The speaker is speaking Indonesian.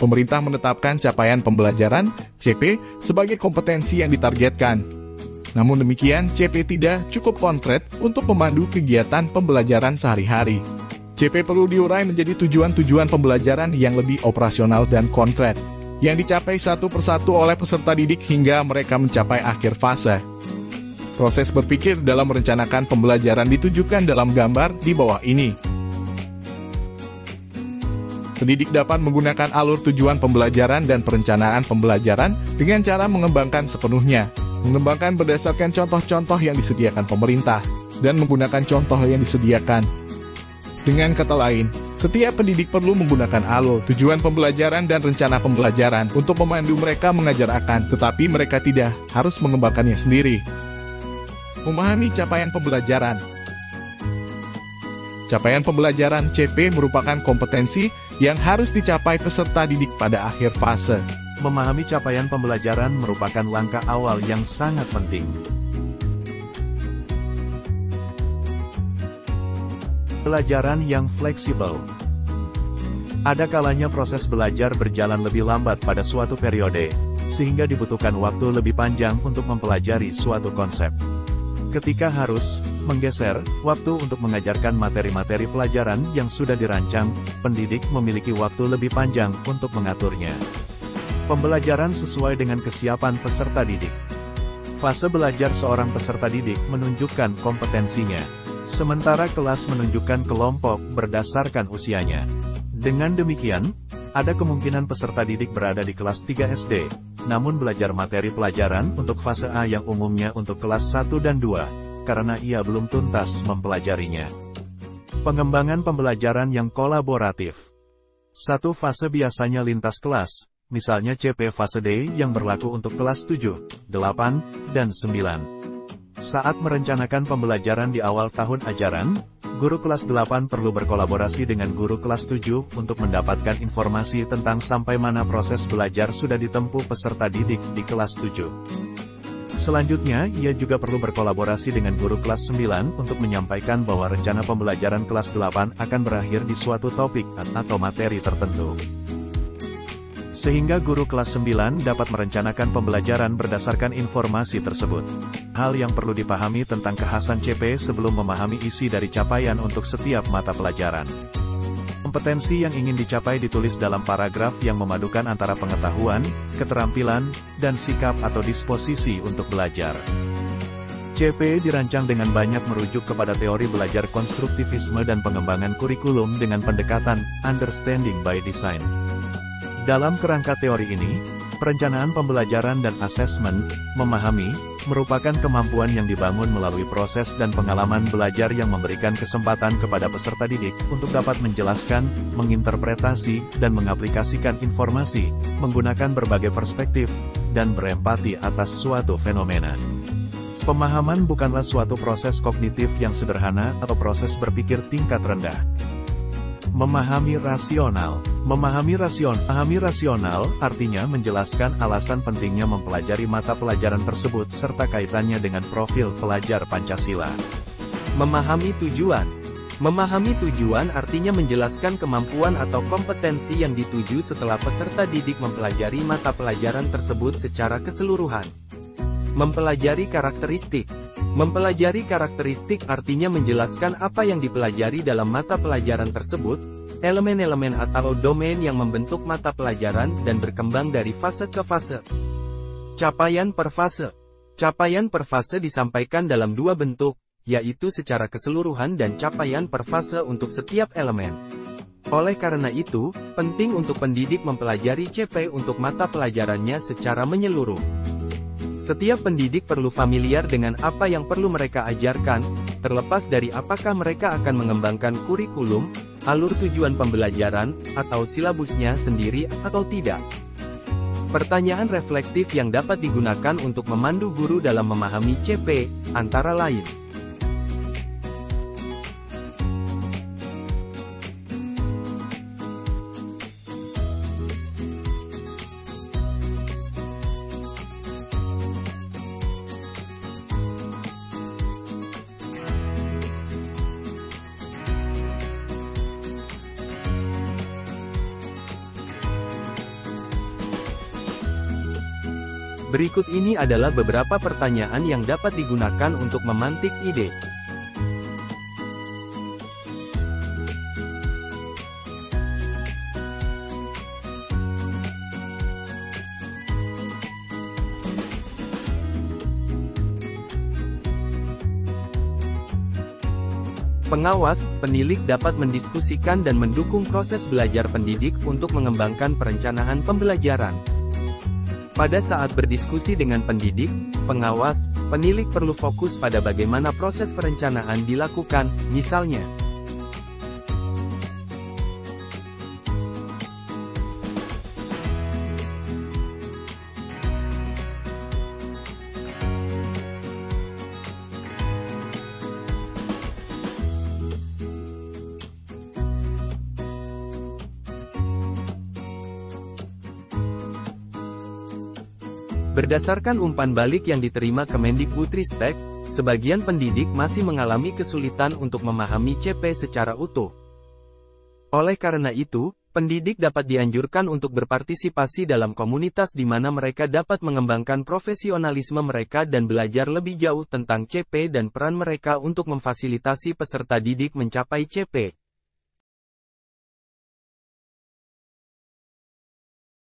Pemerintah menetapkan capaian pembelajaran (CP) sebagai kompetensi yang ditargetkan. Namun demikian, CP tidak cukup konkret untuk memandu kegiatan pembelajaran sehari-hari. CP perlu diurai menjadi tujuan-tujuan pembelajaran yang lebih operasional dan konkret, yang dicapai satu persatu oleh peserta didik hingga mereka mencapai akhir fase. Proses berpikir dalam merencanakan pembelajaran ditujukan dalam gambar di bawah ini. Pendidik dapat menggunakan alur tujuan pembelajaran dan perencanaan pembelajaran dengan cara mengembangkan sepenuhnya, mengembangkan berdasarkan contoh-contoh yang disediakan pemerintah, dan menggunakan contoh yang disediakan. Dengan kata lain, setiap pendidik perlu menggunakan alur, tujuan pembelajaran dan rencana pembelajaran untuk memandu mereka mengajar akan, tetapi mereka tidak harus mengembangkannya sendiri. Memahami capaian pembelajaran. Capaian pembelajaran CP merupakan kompetensi yang harus dicapai peserta didik pada akhir fase. Memahami capaian pembelajaran merupakan langkah awal yang sangat penting. Pelajaran yang fleksibel. Ada kalanya proses belajar berjalan lebih lambat pada suatu periode, sehingga dibutuhkan waktu lebih panjang untuk mempelajari suatu konsep. Ketika harus menggeser waktu untuk mengajarkan materi-materi pelajaran yang sudah dirancang, pendidik memiliki waktu lebih panjang untuk mengaturnya. Pembelajaran sesuai dengan kesiapan peserta didik. Fase belajar seorang peserta didik menunjukkan kompetensinya, sementara kelas menunjukkan kelompok berdasarkan usianya. Dengan demikian, ada kemungkinan peserta didik berada di kelas 3 SD, namun belajar materi pelajaran untuk fase A yang umumnya untuk kelas 1 dan 2, karena ia belum tuntas mempelajarinya. Pengembangan pembelajaran yang kolaboratif. Satu fase biasanya lintas kelas, misalnya CP fase D yang berlaku untuk kelas 7, 8, dan 9. Saat merencanakan pembelajaran di awal tahun ajaran, guru kelas 8 perlu berkolaborasi dengan guru kelas 7 untuk mendapatkan informasi tentang sampai mana proses belajar sudah ditempuh peserta didik di kelas 7. Selanjutnya, ia juga perlu berkolaborasi dengan guru kelas 9 untuk menyampaikan bahwa rencana pembelajaran kelas 8 akan berakhir di suatu topik atau materi tertentu. Sehingga guru kelas 9 dapat merencanakan pembelajaran berdasarkan informasi tersebut. Hal yang perlu dipahami tentang kekhasan CP sebelum memahami isi dari capaian untuk setiap mata pelajaran. Kompetensi yang ingin dicapai ditulis dalam paragraf yang memadukan antara pengetahuan, keterampilan, dan sikap atau disposisi untuk belajar. CP dirancang dengan banyak merujuk kepada teori belajar konstruktivisme dan pengembangan kurikulum dengan pendekatan understanding by design. Dalam kerangka teori ini, perencanaan pembelajaran dan asesmen, memahami, merupakan kemampuan yang dibangun melalui proses dan pengalaman belajar yang memberikan kesempatan kepada peserta didik untuk dapat menjelaskan, menginterpretasi, dan mengaplikasikan informasi, menggunakan berbagai perspektif, dan berempati atas suatu fenomena. Pemahaman bukanlah suatu proses kognitif yang sederhana atau proses berpikir tingkat rendah. Memahami rasional. Memahami rasional artinya menjelaskan alasan pentingnya mempelajari mata pelajaran tersebut serta kaitannya dengan profil pelajar Pancasila. Memahami tujuan. Memahami tujuan artinya menjelaskan kemampuan atau kompetensi yang dituju setelah peserta didik mempelajari mata pelajaran tersebut secara keseluruhan. Mempelajari karakteristik. Mempelajari karakteristik artinya menjelaskan apa yang dipelajari dalam mata pelajaran tersebut, elemen-elemen atau domain yang membentuk mata pelajaran dan berkembang dari fase ke fase. Capaian per fase. Capaian per fase disampaikan dalam dua bentuk, yaitu secara keseluruhan dan capaian per fase untuk setiap elemen. Oleh karena itu, penting untuk pendidik mempelajari CP untuk mata pelajarannya secara menyeluruh. Setiap pendidik perlu familiar dengan apa yang perlu mereka ajarkan, terlepas dari apakah mereka akan mengembangkan kurikulum, alur tujuan pembelajaran, atau silabusnya sendiri atau tidak. Pertanyaan reflektif yang dapat digunakan untuk memandu guru dalam memahami CP, antara lain. Berikut ini adalah beberapa pertanyaan yang dapat digunakan untuk memantik ide. Pengawas, penilik dapat mendiskusikan dan mendukung proses belajar pendidik untuk mengembangkan perencanaan pembelajaran. Pada saat berdiskusi dengan pendidik, pengawas, penilik perlu fokus pada bagaimana proses perencanaan dilakukan, misalnya, berdasarkan umpan balik yang diterima Kemendikbudristek, sebagian pendidik masih mengalami kesulitan untuk memahami CP secara utuh. Oleh karena itu, pendidik dapat dianjurkan untuk berpartisipasi dalam komunitas di mana mereka dapat mengembangkan profesionalisme mereka dan belajar lebih jauh tentang CP dan peran mereka untuk memfasilitasi peserta didik mencapai CP.